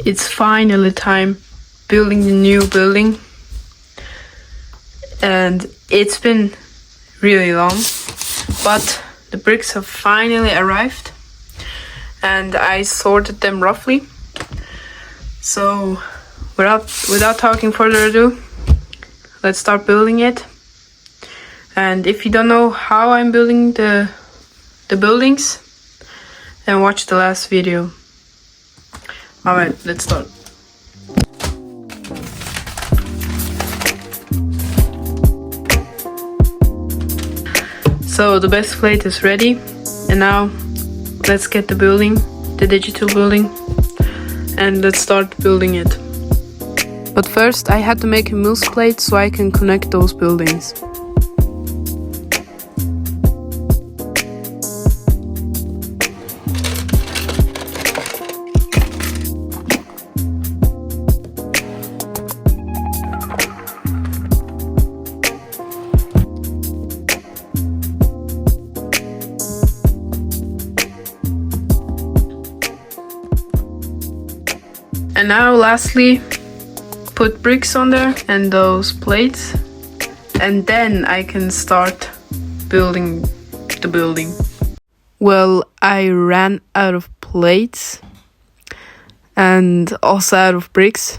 It's finally time building the new building. And it's been really long, but the bricks have finally arrived and I sorted them roughly. So without talking further ado, let's start building it. And if you don't know how I'm building the buildings, then watch the last video. Alright, let's start. So the base plate is ready, and now let's get the building, the digital building, and let's start building it. But first I had to make a MOC plate so I can connect those buildings. And now lastly, put bricks on there and those plates, and then I can start building the building. Well, I ran out of plates and also out of bricks,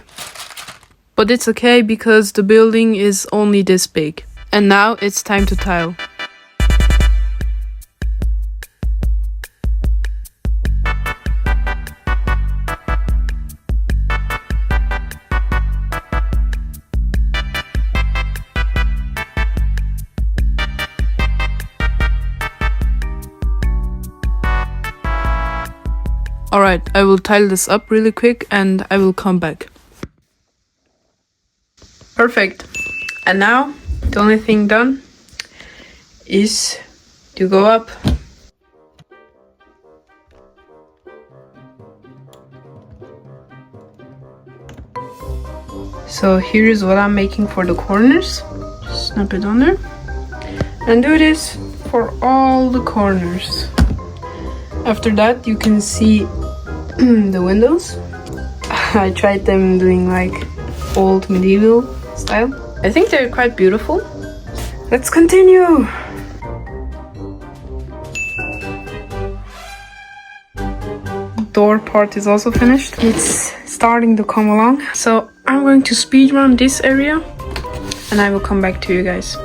but it's okay because the building is only this big. And now it's time to tile. Alright, I will tile this up really quick and I will come back. Perfect. And now the only thing done is to go up. So here is what I'm making for the corners. Just snap it on there. And do this for all the corners. After that you can see the windows. I tried them doing like old medieval style. I think they're quite beautiful. Let's continue. Door part is also finished. It's starting to come along. So I'm going to speed run this area and I will come back to you guys.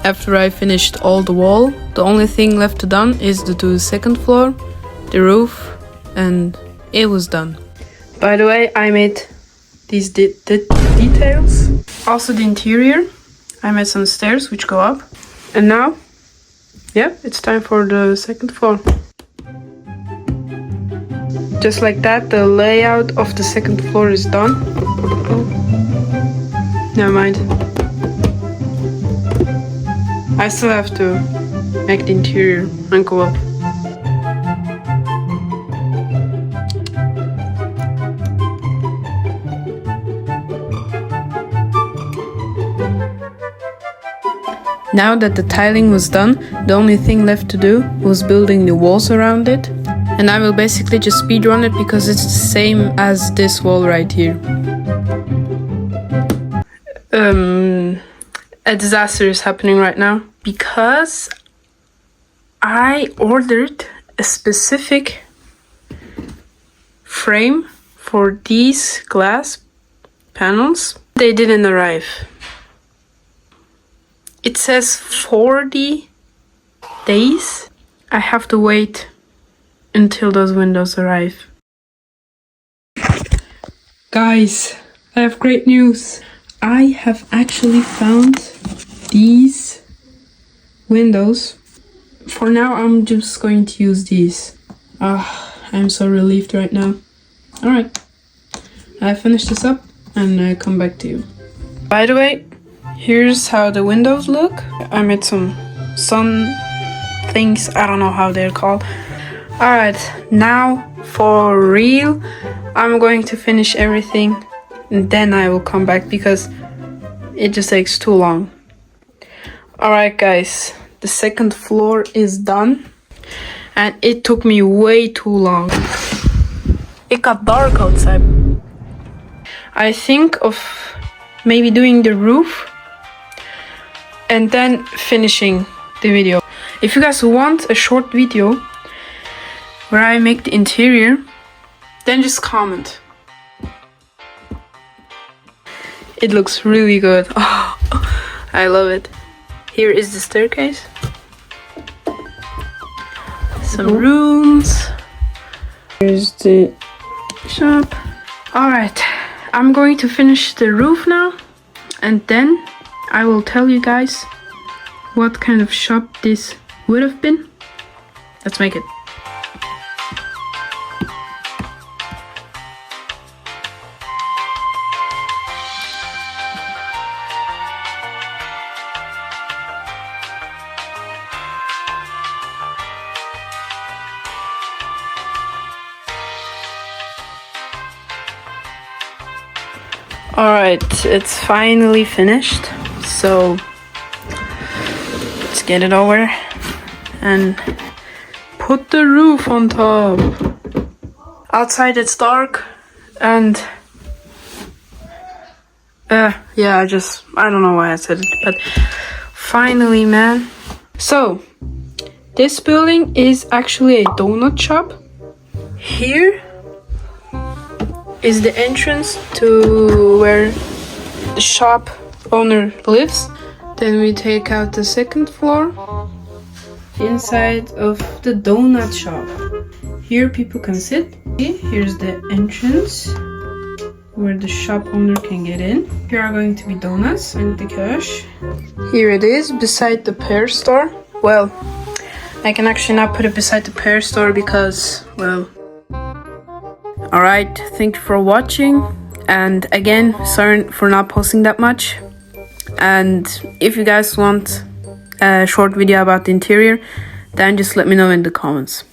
After I finished all the wall, the only thing left to done is to do the second floor, the roof, and it was done. By the way, I made these details. Also the interior. I made some stairs which go up. And now, yeah, it's time for the second floor. Just like that, the layout of the second floor is done. Oh, never mind. I still have to make the interior and go up. Now that the tiling was done, the only thing left to do was building the walls around it. And I will basically just speedrun it because it's the same as this wall right here. A disaster is happening right now because I ordered a specific frame for these glass panels. They didn't arrive. It says 40 days. I have to wait until those windows arrive. Guys, I have great news. I have actually found these windows. For now, I'm just going to use these. I'm so relieved right now. Alright, I finished this up and I come back to you. By the way, here's how the windows look. I made some sun things. I don't know how they're called. Alright, now for real, I'm going to finish everything and then I will come back because it just takes too long. Alright guys, the second floor is done and it took me way too long. It got dark outside. I think of maybe doing the roof and then finishing the video. If you guys want a short video where I make the interior, then just comment. It looks really good. Oh, I love it. Here is the staircase. Some rooms. Here's the shop. Alright, I'm going to finish the roof now, and then I will tell you guys what kind of shop this would have been. Let's make it. Alright, it's finally finished, so let's get it over and put the roof on top. Outside it's dark and yeah, I don't know why I said it, but finally, man. So this building is actually a donut shop. Here is the entrance to where the shop owner lives. Then we take out the second floor, inside of the donut shop. Here people can sit. Here's the entrance where the shop owner can get in. Here are going to be donuts and the cash. Here it is beside the pear store. Well, I can actually not put it beside the pear store because, well, alright, thank you for watching, and again, sorry for not posting that much. And if you guys want a short video about the interior, then just let me know in the comments.